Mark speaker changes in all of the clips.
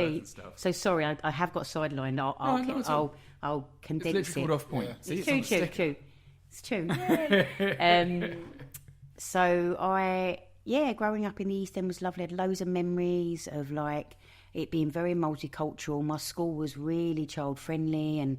Speaker 1: repeat. So sorry, I have got sidelined. I'll condense it.
Speaker 2: It's literally called off point.
Speaker 1: It's true. It's true. So growing up in the East End was lovely. I had loads of memories of like it being very multicultural. My school was really child friendly, and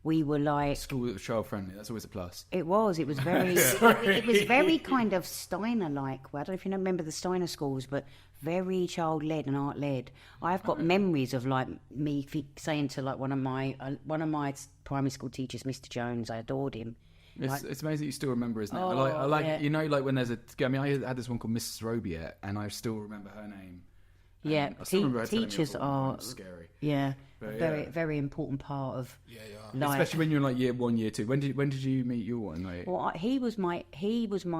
Speaker 1: we were like
Speaker 2: school that was child friendly. That's always a plus.
Speaker 1: It was very. it was very kind of Steiner like. Well, I don't know if you remember the Steiner schools, but very child led and art led. I've got memories of like me saying to like one of my primary school teachers, Mr. Jones, I adored him.
Speaker 2: It's amazing you still remember, isn't it? I like you know, like when there's I had this one called Mrs. Robiet, and I still remember her name.
Speaker 1: Yeah, teachers are
Speaker 2: scary.
Speaker 1: Yeah, very important part of life.
Speaker 2: Especially when you're in like year 1, year 2. When did you meet your one? Like...
Speaker 1: Well, he was my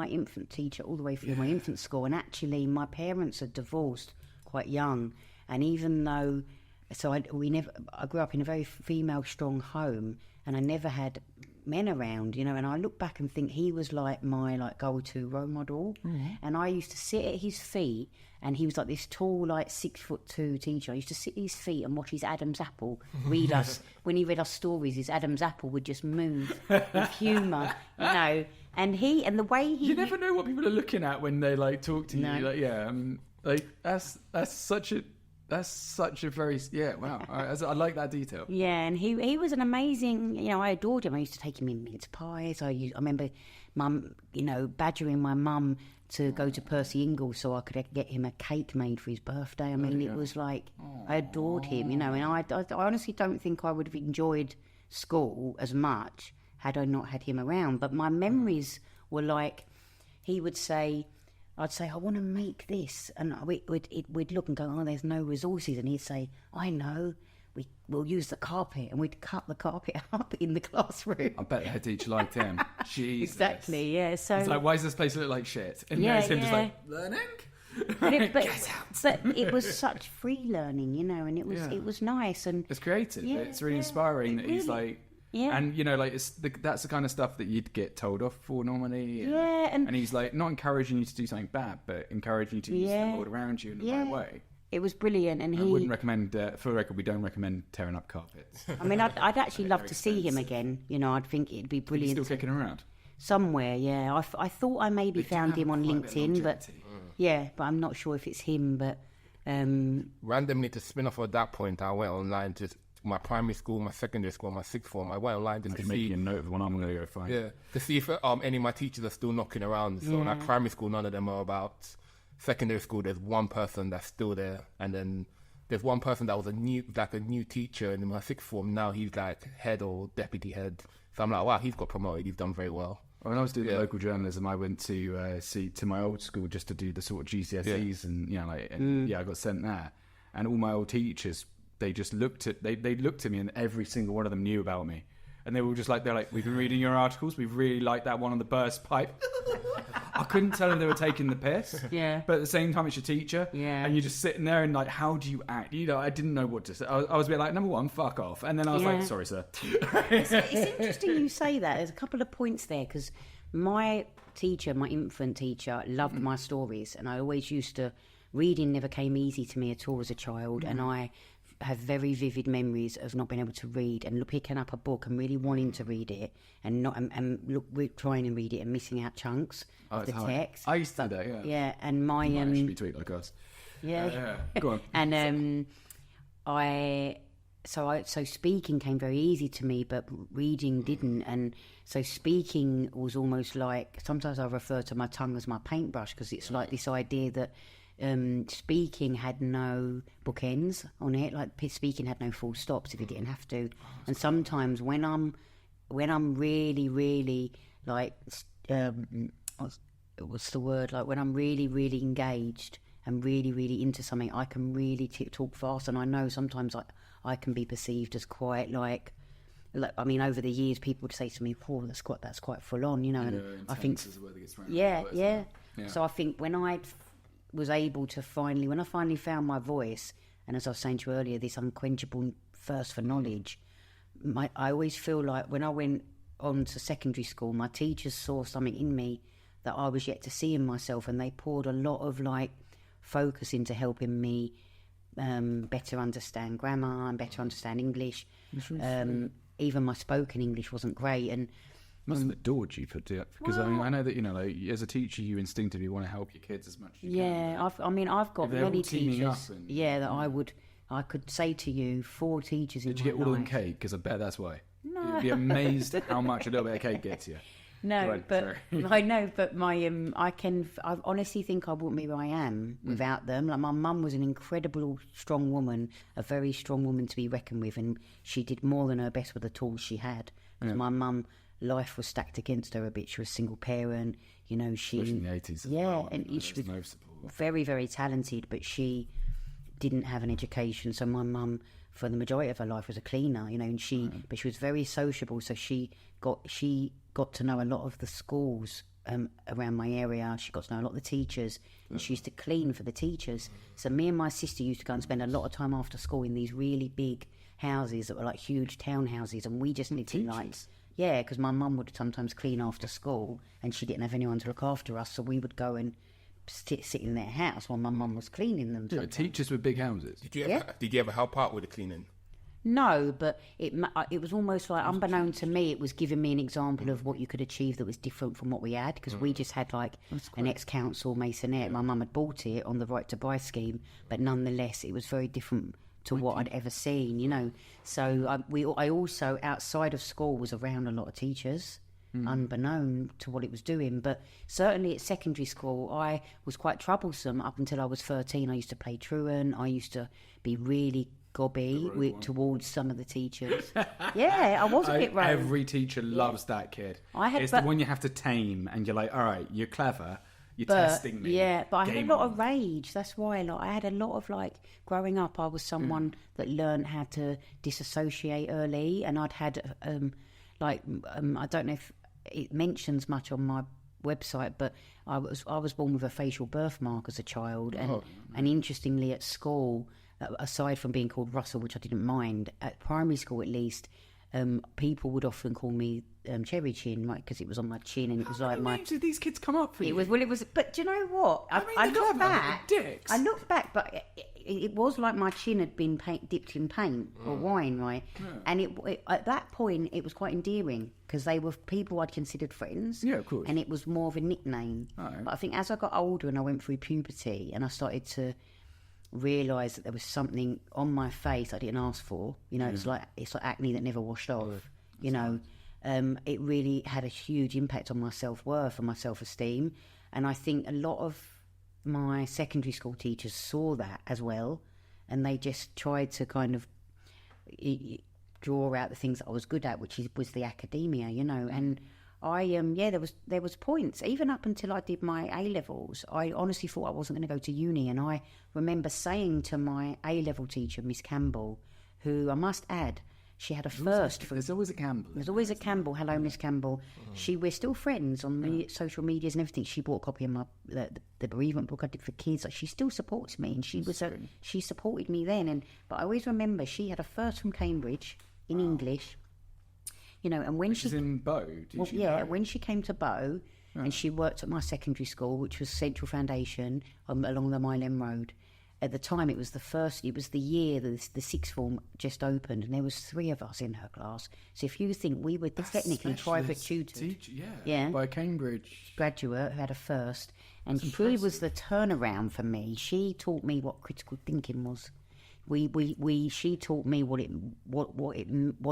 Speaker 1: infant teacher all the way through my infant school, and actually my parents had divorced quite young, and even though I grew up in a very female strong home, and I never had men around, you know, and I look back and think he was like my go-to role model. And I used to sit at his feet, and he was like this tall, like 6'2" teacher. I used to sit at his feet and watch his Adam's apple read us. When he read us stories, his Adam's apple would just move with humour, you know. And the way he...
Speaker 2: You never know what people are looking at when they like talk to you. No. Like that's such a very wow. I like that detail.
Speaker 1: Yeah, and he was an amazing. You know, I adored him. I used to take him in mince pies. I remember, Mum, you know, badgering my mum to go to Percy Ingles so I could get him a cake made for his birthday. I mean, it was like I adored him. You know, and I honestly don't think I would have enjoyed school as much had I not had him around. But my memories were like he would say. I'd say, I want to make this. And we'd look and go, there's no resources. And he'd say, I know, we'll use the carpet. And we'd cut the carpet up in the classroom.
Speaker 2: I bet the head teacher liked him. Jesus.
Speaker 1: Exactly, yeah. So
Speaker 2: it's like, why does this place look like shit? And there's him just like, learning?
Speaker 1: But it was such free learning, you know, and it was nice. And
Speaker 2: it's creative. It's really inspiring that he's like... Yeah. And, you know, like, that's the kind of stuff that you'd get told off for normally. And he's, like, not encouraging you to do something bad, but encouraging you to use the world around you in the right way.
Speaker 1: It was brilliant. And
Speaker 2: I wouldn't recommend, for the record, we don't recommend tearing up carpets.
Speaker 1: I mean, I'd actually love to see him again. You know, I'd think it'd be brilliant.
Speaker 2: He's still kicking around?
Speaker 1: Somewhere, yeah. I thought I maybe found him on LinkedIn, but I'm not sure if it's him, but...
Speaker 3: Randomly, to spin off at that point, I went online to... my primary school, my secondary school, my sixth form. I went online to see...
Speaker 2: a note of the one I'm going to go find.
Speaker 3: Yeah, to see if any of my teachers are still knocking around. So like primary school, none of them are about. Secondary school, there's one person that's still there. And then there's one person that was a new teacher. And in my sixth form, now he's like head or deputy head. So I'm like, wow, he's got promoted. He's done very well.
Speaker 2: When I was doing local journalism, I went to my old school just to do the sort of GCSEs. And, you know, I got sent there. And all my old teachers... They just looked at me, and every single one of them knew about me, and they were just like, we've been reading your articles, we've really liked that one on the burst pipe. I couldn't tell them they were taking the piss, but at the same time it's your teacher, and you're just sitting there and like, how do you act? You know, I didn't know what to say. I was a bit like, number one, fuck off, and then I was like, sorry sir.
Speaker 1: It's interesting you say that. There's a couple of points there, because my infant teacher loved my stories, and I always used to... Reading never came easy to me at all as a child, and I have very vivid memories of not being able to read and picking up a book and really wanting to read it and trying to read it and missing out chunks of the text.
Speaker 2: I used to do that,
Speaker 1: yeah. And my
Speaker 2: should be tweet like us.
Speaker 1: Yeah.
Speaker 2: Go on.
Speaker 1: And so speaking came very easy to me, but reading didn't. And so speaking was almost like, sometimes I refer to my tongue as my paintbrush, because it's like this idea that speaking had no bookends on it, like speaking had no full stops if you didn't have to. And sometimes when I'm really, really like what's the word, like when I'm really, really engaged and really, really into something, I can really talk fast. And I know sometimes I can be perceived as quite like I mean, over the years people would say to me, "Oh, that's quite full on," you know. And I think So I think when I was able to when I finally found my voice, and as I was saying to you earlier, this unquenchable thirst for knowledge, I always feel like when I went on to secondary school, my teachers saw something in me that I was yet to see in myself, and they poured a lot of like focus into helping me better understand grammar and better understand English. Even my spoken English wasn't great, and
Speaker 2: must have adored you for doing, because I know that, you know, like, as a teacher, you instinctively want to help your kids as much as you can.
Speaker 1: I've got many teachers.
Speaker 2: And,
Speaker 1: that I could say to you 4 teachers.
Speaker 2: Did you get all of them cake? Because I bet that's why. No. You'd be amazed how much a little bit of cake gets you.
Speaker 1: No,
Speaker 2: Right,
Speaker 1: but I know, but my I honestly think I wouldn't be where I am without them. Like, my mum was an incredible, strong woman, a very strong woman to be reckoned with, and she did more than her best with the tools she had. Because my mum, life was stacked against her a bit. She was a single parent, you know.
Speaker 2: Especially in the 80s.
Speaker 1: And she was very, very talented, but she didn't have an education. So my mum, for the majority of her life, was a cleaner, you know, and but she was very sociable. So she got to know a lot of the schools around my area. She got to know a lot of the teachers, and she used to clean for the teachers. So me and my sister used to go and spend a lot of time after school in these really big houses that were like huge townhouses, and we just lived in like... Yeah, because my mum would sometimes clean after school, and she didn't have anyone to look after us, so we would go and sit in their house while my mum was cleaning them.
Speaker 2: Yeah, teachers with big houses.
Speaker 3: Did you ever help out with the cleaning?
Speaker 1: No, but it was almost like, unbeknown to me, it was giving me an example of what you could achieve that was different from what we had, because we just had like an ex-council masonette. My mum had bought it on the right to buy scheme, but nonetheless, it was very different to what I'd ever seen, you know. So I also, outside of school, was around a lot of teachers, unbeknown to what it was doing. But certainly at secondary school, I was quite troublesome up until I was 13. I used to play truant. I used to be really gobby towards some of the teachers. Yeah, I was a bit rogue.
Speaker 2: Every teacher loves that kid. It's the one you have to tame, and you're like, all right, you're clever. You're testing me.
Speaker 1: Yeah, but I had a lot of rage. That's why, like, I had a lot of, like, growing up, I was someone that learned how to disassociate early, and I'd had, I don't know if it mentions much on my website, but I was born with a facial birthmark as a child, and interestingly at school, aside from being called Russell, which I didn't mind, at primary school at least, people would often call me Cherry Chin, right? Because it was on my chin, and it was like my.
Speaker 2: Names did these kids come up for you?
Speaker 1: It was. But do you know what? I look back.
Speaker 2: Dicks.
Speaker 1: I look back, but it was like my chin had been dipped in paint or wine, right? Yeah. And it at that point, it was quite endearing because they were people I'd considered friends.
Speaker 2: Yeah, of course.
Speaker 1: And it was more of a nickname. But I think as I got older and I went through puberty, and I started to realise that there was something on my face I didn't ask for. You know, it's like acne that never washed off. You know. It really had a huge impact on my self-worth and my self-esteem. And I think a lot of my secondary school teachers saw that as well. And they just tried to kind of draw out the things that I was good at, which was the academia, you know. And there was points, even up until I did my A-levels, I honestly thought I wasn't going to go to uni. And I remember saying to my A-level teacher, Miss Campbell, who I must add, she had a first.
Speaker 2: There's always a Campbell.
Speaker 1: There's always a Campbell. Hello, Miss Campbell. We're still friends on the social medias and everything. She bought a copy of my the bereavement book I did for kids. Like, she still supports me, and she supported me then. But I always remember she had a first from Cambridge in English. You know, and when
Speaker 2: she's in Bow.
Speaker 1: When she came to Bow, and she worked at my secondary school, which was Central Foundation along the Mile End Road. At the time, it was the year that the sixth form just opened, and there was 3 of us in her class. So if you think we were technically private tutored,
Speaker 2: by a Cambridge
Speaker 1: graduate who had a first, and she really was the turnaround for me. She taught me what critical thinking was. She taught me what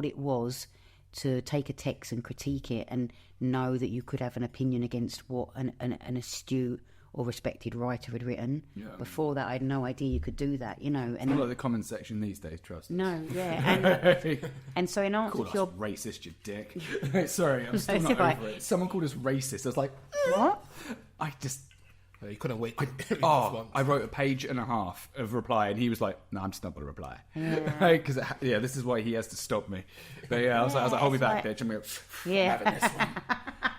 Speaker 1: it was to take a text and critique it, and know that you could have an opinion against what an astute or respected writer had written. Before that, I had no idea you could do that, you know. And
Speaker 2: it's not like the comment section these days, trust us.
Speaker 1: No, yeah. And so in answer to your...
Speaker 2: racist, you dick. Sorry, I'm still not over it. Someone called us racist. I was like,
Speaker 1: what?
Speaker 3: You couldn't wait.
Speaker 2: I wrote a page and a half of reply, and he was like, "No, I'm just not going to reply." Because this is why he has to stop me. But I was like, "Hold me back, bitch." I'm like, having this one.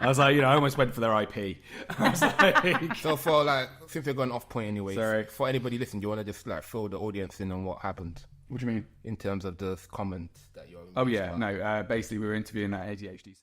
Speaker 2: I was like, I almost went for their IP. I was like,
Speaker 3: so since we're going off point anyway, sorry. For anybody listening, do you want to just fill the audience in on what happened?
Speaker 2: What do you mean?
Speaker 3: In terms of the comments that you're...
Speaker 2: Basically we were interviewing that ADHD